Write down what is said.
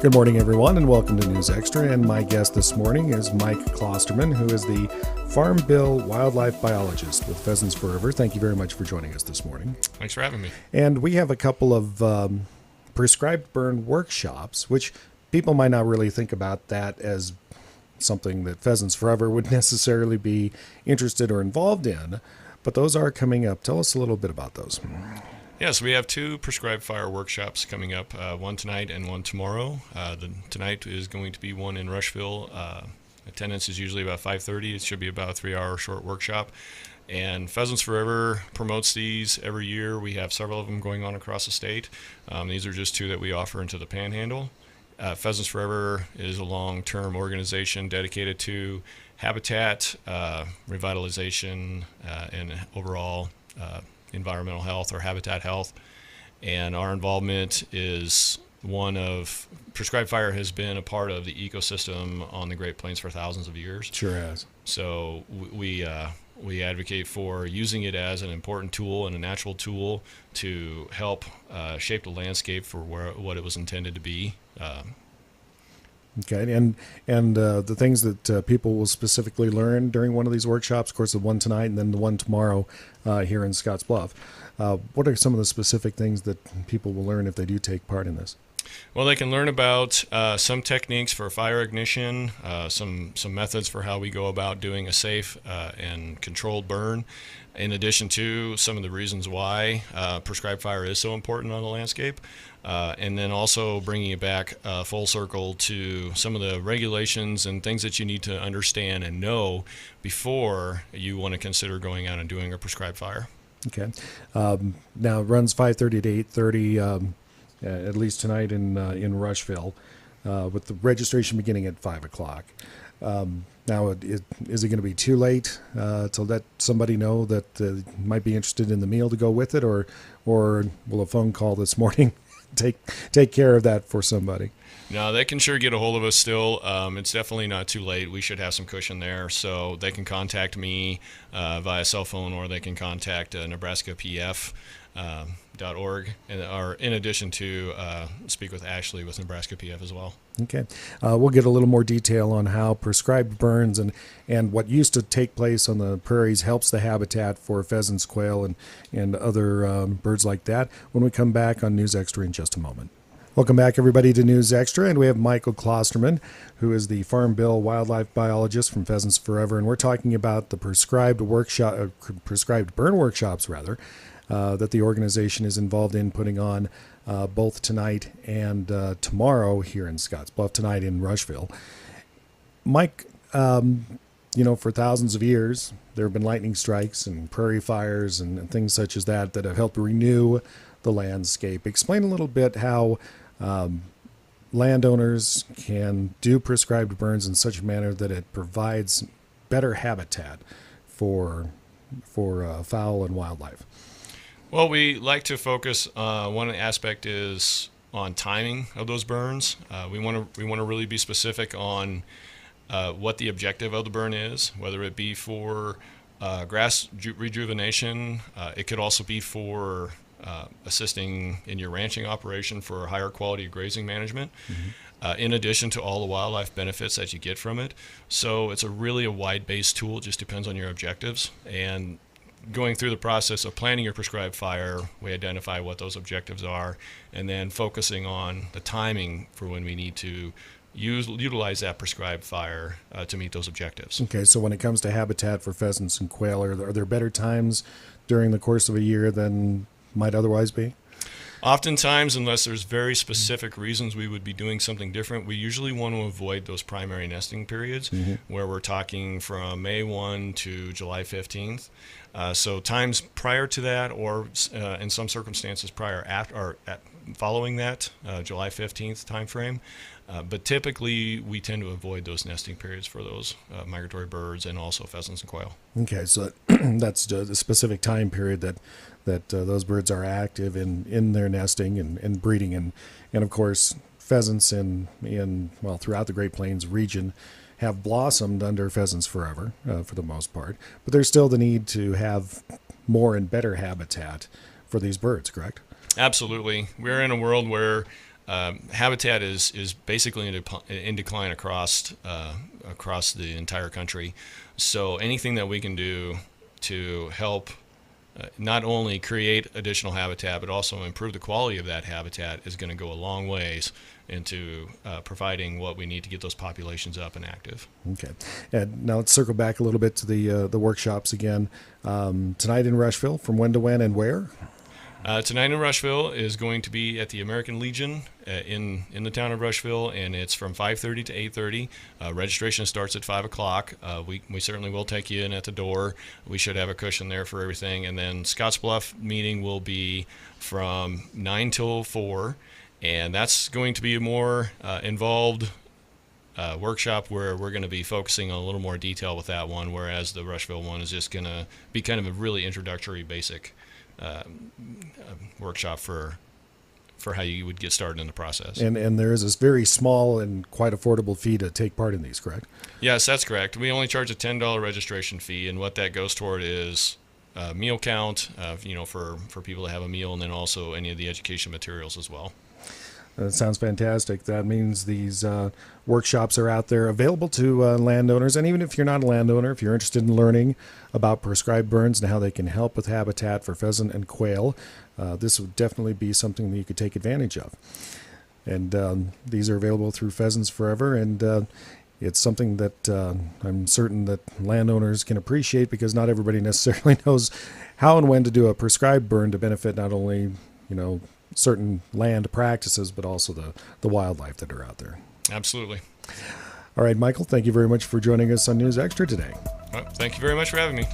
Good morning, everyone, and welcome to News Extra. And my guest this morning is Mike Klosterman, who is the Farm Bill wildlife biologist with Pheasants Forever. Thank you very much for joining us this morning. Thanks for having me. And we have a couple of prescribed burn workshops, which people might not really think about that as something that Pheasants Forever would necessarily be interested or involved in, but those are coming up. Tell us a little bit about those. Yes, we have two prescribed fire workshops coming up, one tonight and one tomorrow. Tonight is going to be one in Rushville. Attendance is usually about 5:30. It should be about a 3-hour short workshop. And Pheasants Forever promotes these every year. We have several of them going on across the state. These are just two that we offer into the Panhandle. Pheasants Forever is a long-term organization dedicated to habitat, revitalization, and overall environmental health or habitat health. And our involvement is one of prescribed fire has been a part of the ecosystem on the Great Plains for thousands of years. Sure has. So we advocate for using it as an important tool and a natural tool to help shape the landscape for what it was intended to be. Okay, and the things that people will specifically learn during one of these workshops, of course, the one tonight and then the one tomorrow here in Scottsbluff. What are some of the specific things that people will learn if they do take part in this? Well, they can learn about some techniques for fire ignition, some methods for how we go about doing a safe and controlled burn, in addition to some of the reasons why prescribed fire is so important on the landscape, and then also bringing it back full circle to some of the regulations and things that you need to understand and know before you want to consider going out and doing a prescribed fire. Okay. Now it runs 5:30 to 8:30. At least tonight in Rushville, with the registration beginning at 5 o'clock. Now, is it going to be too late to let somebody know that might be interested in the meal to go with it, or will a phone call this morning take care of that for somebody? No, they can sure get a hold of us still. It's definitely not too late. We should have some cushion there, so they can contact me via cell phone, or they can contact NebraskaPF.org, or in addition to speak with Ashley with Nebraska PF as well. Okay. We'll get a little more detail on how prescribed burns and what used to take place on the prairies helps the habitat for pheasants, quail, and other birds like that when we come back on News Extra in just a moment. Welcome back, everybody, to News Extra, and we have Michael Klosterman, who is the Farm Bill wildlife biologist from Pheasants Forever, and we're talking about the prescribed burn workshops, that the organization is involved in putting on both tonight and tomorrow here in Scottsbluff, tonight in Rushville. Mike, for thousands of years, there have been lightning strikes and prairie fires and things such as that have helped renew the landscape. Explain a little bit how landowners can do prescribed burns in such a manner that it provides better habitat for fowl and wildlife. Well, we like to focus. One aspect is on timing of those burns. We want to really be specific on what the objective of the burn is, whether it be for grass rejuvenation. It could also be for assisting in your ranching operation for higher quality grazing management, in addition to all the wildlife benefits that you get from it. So it's really a wide-based tool. It just depends on your objectives. And going through the process of planning your prescribed fire, we identify what those objectives are, and then focusing on the timing for when we need to utilize that prescribed fire to meet those objectives. Okay, so when it comes to habitat for pheasants and quail, are there better times during the course of a year than might otherwise be? Oftentimes, unless there's very specific reasons we would be doing something different, we usually want to avoid those primary nesting periods, where we're talking from May 1 to July 15th. So times prior to that, or in some circumstances following that July 15th timeframe. But typically, we tend to avoid those nesting periods for those migratory birds and also pheasants and quail. Okay, so that's the specific time period that those birds are active in their nesting and breeding. And of course, pheasants throughout the Great Plains region have blossomed under Pheasants Forever for the most part. But there's still the need to have more and better habitat for these birds, correct? Absolutely. We're in a world where habitat is basically in decline across the entire country. So anything that we can do to help not only create additional habitat but also improve the quality of that habitat is going to go a long ways into providing what we need to get those populations up and active. Okay. And now let's circle back a little bit to the workshops again. Tonight in Rushville, from when to when and where? Tonight in Rushville is going to be at the American Legion in the town of Rushville, and it's from 5:30 to 8:30. Registration starts at 5 o'clock. We certainly will take you in at the door. We should have a cushion there for everything. And then Scottsbluff meeting will be from 9 till 4, and that's going to be a more involved workshop where we're going to be focusing on a little more detail with that one, whereas the Rushville one is just going to be kind of a really introductory, basic workshop for how you would get started in the process. And there is this very small and quite affordable fee to take part in these, correct? Yes, that's correct. We only charge a $10 registration fee, and what that goes toward is meal count, for people to have a meal, and then also any of the education materials as well. That sounds fantastic. That means these workshops are out there available to landowners. And even if you're not a landowner, if you're interested in learning about prescribed burns and how they can help with habitat for pheasant and quail, this would definitely be something that you could take advantage of. And these are available through Pheasants Forever. And it's something that I'm certain that landowners can appreciate, because not everybody necessarily knows how and when to do a prescribed burn to benefit not only, certain land practices, but also the wildlife that are out there. Absolutely. All right, Michael, thank you very much for joining us on News Extra today. Well, thank you very much for having me.